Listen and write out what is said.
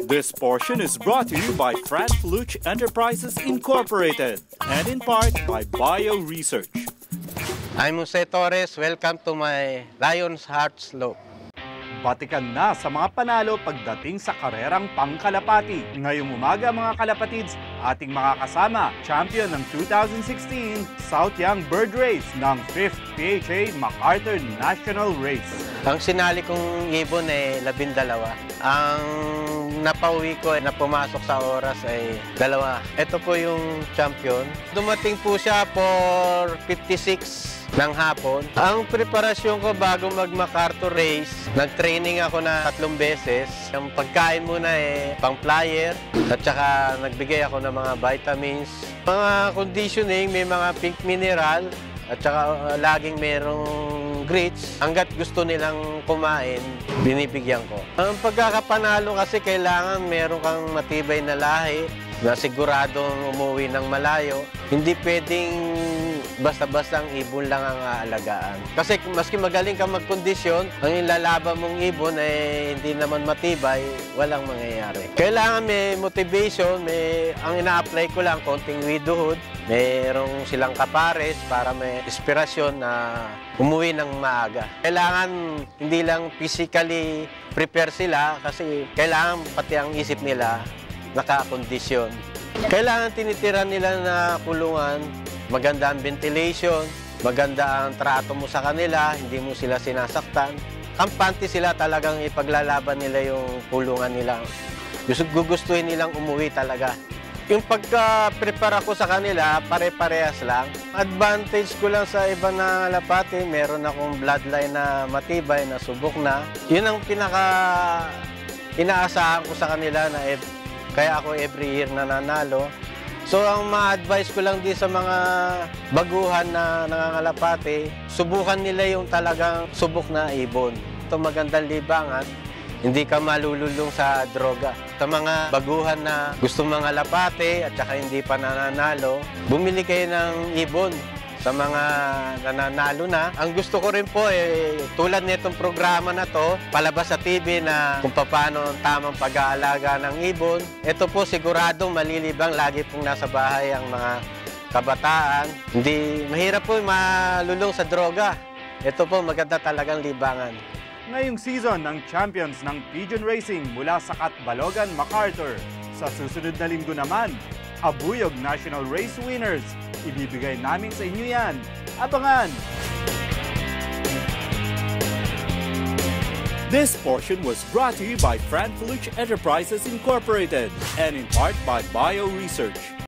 This portion is brought to you by Fran Fluch Enterprises Incorporated and in part by Bio Research. I'm Jose Torres. Welcome to my Lion's Heart Slope. Batikan na sa mga panalo pagdating sa karerang pangkalapati. Ngayong umaga mga kalapatids, ating mga kasama, champion ng 2016 South Young Bird Race ng 5th PHA MacArthur National Race. Ang sinali kong ibon ay 12. Ang napauwi ko na pumasok sa oras ay 2. Ito po yung champion. Dumating po siya for 56 ng hapon. Ang preparasyon ko bago mag-MacArthur Race, nag-training ako na 3 beses. Ang pagkain muna pang-flyer at saka nagbigay ako ng mga vitamins. Mga conditioning, may mga pink mineral at saka laging merong grits. Hanggat gusto nilang kumain, binibigyan ko. Ang pagkakapanalo kasi kailangan meron kang matibay na lahi na siguradong umuwi ng malayo. Hindi pwedeng basta-basta ang ibon lang ang aalagaan. Kasi maski magaling ka magkondisyon, ang ilalaban mong ibon ay hindi naman matibay, walang mangyayari. Kailangan may motivation, ang ina-apply ko lang konting widowhood, mayroong silang kapares para may inspirasyon na umuwi ng maaga. Kailangan hindi lang physically prepare sila kasi kailangan pati ang isip nila nakakondisyon. Kailangan tinitira nila na kulungan, maganda ang ventilation, maganda ang trato mo sa kanila, hindi mo sila sinasaktan. Kampante sila talagang ipaglalaban nila yung kulungan nila. Gugustuhin nilang umuwi talaga. Yung pagka-prepare ako sa kanila, pare-parehas lang. Advantage ko lang sa iba na lapati, meron akong bloodline na matibay, na subok na. Yun ang inaasahan ko sa kanila na kaya ako every year nananalo. So ang ma-advise ko lang din sa mga baguhan na nangangalapati, subukan nila yung talagang subok na ibon. Ito magandang libangan, hindi ka malululong sa droga. Sa mga baguhan na gusto mangalapati at saka hindi pa nananalo, bumili kayo ng ibon. Sa mga nananalo na, ang gusto ko rin po tulad nitong programa na to, palabas sa TV na kung paano ang tamang pag-aalaga ng ibon. Ito po siguradong malilibang, lagi pong nasa bahay ang mga kabataan. Hindi mahirap po malulong sa droga. Ito po maganda talagang libangan. Ngayong season ng champions ng Pigeon Racing mula sa Catbalogan, MacArthur. Sa susunod na linggo naman, Abuyog National Race Winners. Ibibigay namin sa inyo yan. Abangan! This portion was brought to you by Fran Fluch Enterprises Incorporated and in part by Bio Research.